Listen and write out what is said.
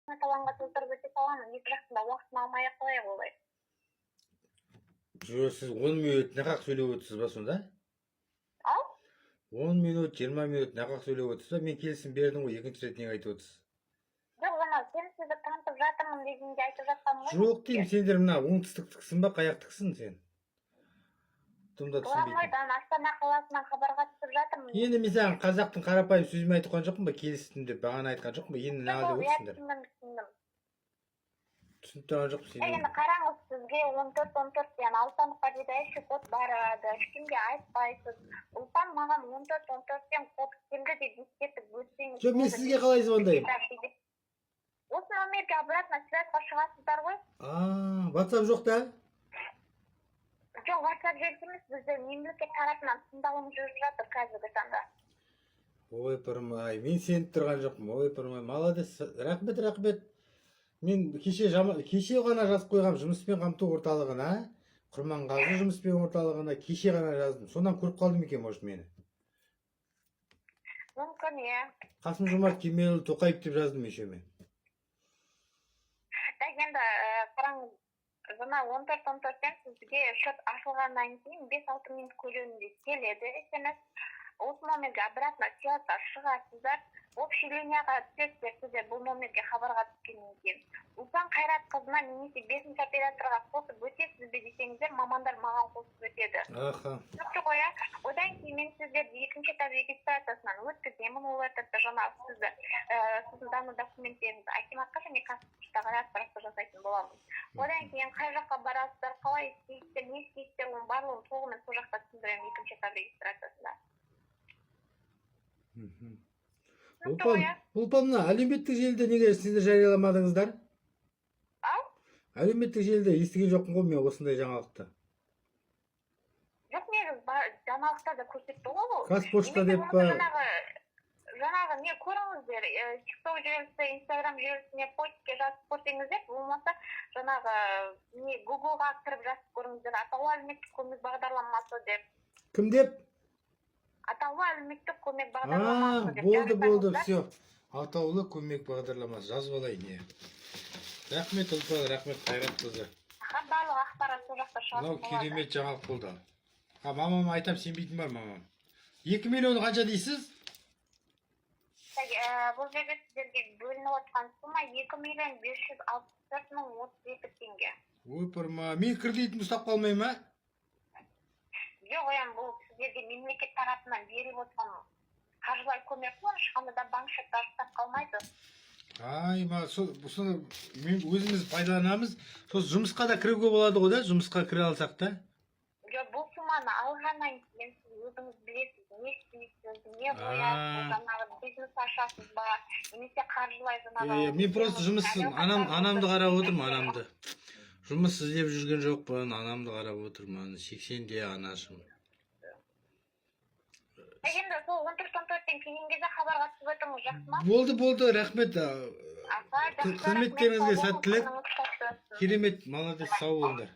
таланға толтырып өте саламын. Екі жақтың да уақытын алмай ақ қояйық олай. Жоқ, сіз 10 минут нақақ сөйлеп отырсыз ба сонда? Ал? 10 минут, 20 минут нақақ сөйлеп отырсыз ба? Мен келісім бердім ғой, екінші рет неге айтып отырсыз? Жоқ, жаңа сенсіздік танытып жатырмын дегенде айтып жатқаным ғой. Жоқ деймін, сендер мына оңтүстіктіксің ба, қаяқтықсың сен? Тұмда түсінбейтін. Орамайдан Астана қаласынан хабарға түсіп жатырмын. Енді мен саған қазақтың қарапайым сөзімен айтқан жоқпын ба, келістім деп бағана айтқан жоқпын ба, енді неға деп отырсыңдар? Түсіндім. Түсініп тұрған жоқпын сен. Енді қараңыз, сізге 14-14 деген алтаныққа дейді код барады, ешкімге айтпайсыз. Ұлпан маған 14-14 код келді деп ескертіп өтсеңіз. Жоқ, мен сізге қалай звондаймын? Осы номерге обратно связьға шығасыздар ғой? WhatsApp жоқ та? Жоқ, WhatsApp желісі емес, бізде мемлекет тарапынан тыңдалым жүріп жатыр қазіргі таңда. Ой, пырмай, мен сеніп тұрған жоқпын. Ой, пырмай, молодец. Рахмет. Мен кеше ғана жазып қойғам жұмыспен қамту орталығына, Құрманғазы жұмыспен орталығына кеше ғана жаздым. Сонан көріп қалдым екен, может, мені. Мүмкін, е. Қасым-Жомарт Кемелұлы Тоқаев деп жаздым еще мен. Енді қараңыз, жаңа 14-14-тен сізге счет ашылғаннан кейін 5-6 минут көлемінде келеді SMS. Осы номерге обратно связьға шығасыздар. Общий линияға түсесіздер, сіздер бұл номерге хабарға түскеннен кейін. Ұлпан Қайрат қызына немесе 5-ші операторға қосып өтесіз бе десеңіздер, мамандар маған қосып өтеді. Аха. Түсінікті ғой, одан кейін мен сіздерді екінші этап регистрациясынан өткіземін, ол этапта жаңа сіздің данный документтеріңізді акиматқа және қазпоштаға отправка жасайтын боламын. Одан кейін қай жаққа барасыздар, қалай істейсіздер, не істейсіздер, оның барлығын толығымен сол жақта түсіндіремін екінші этап регистрациясында. Ұлпан, мына әлеуметтік желіде неге сіздер жарияламадыңыздар? Ау? Әлеуметтік желіде естіген жоқпын ғой мен осындай жаңалықты. Жоқ, негіз жаңалықта да көрсетті ғой ол. Қазпошта деп па? Жаңағы не көріңіздер, TikTok желісі, Instagram желісіне постке жазып көрсеңіздер, болмаса жаңағы не Google-ға кіріп жазып көріңіздер, атаулы әлеуметтік көмек бағдарламасы деп. Кім деп? Атаулы әлеуметтік көмек бағдарламасы деп. Болды, все. Атаулы көмек бағдарламасы жазып алайын, не. Рахмет Ұлпан, рахмет Қайрат қызы. Барлық ақпарат сол жақта шығатын болады. Мынау керемет жаңалық болды. Мамам айтам, сенбейтін бар мамам. 2 миллион қанша дейсіз? Бұл жерде сіздерге бөлініп отқан сума 2 миллион 564 мың 32 теңге. Ой, пырма, мен кредитім ұстап қалмай ма? Жоқ, бұл сіздерге мемлекет тарапынан беріп отқан қаржылай көмек қой, ешқандай да банк счеттары ұстап қалмайды. Соны өзіміз пайдаланамыз. Сол жұмысқа да кіруге болады ғой да, жұмысқа кіре алсақ та? Жоқ, бұл суманы алғаннан кейін сіз өзіңіз білесіз, не істейсіз, не қоясыз, жаңағы бизнес ашасыз ба, немесе қаржылай жаңағы. Мен просто анамды қарап отырмын, анамды. Жұмыс іздеп жүрген жоқпын, анамды қарап отырмын, 80-де анашым. Енді сол 14-14-тен кейінге де хабарға түсіп өтіңіз, жақсы ма? Болды, рахмет. Қызметтеріңізге сәттілік. Керемет, молодец, сау болыңдар.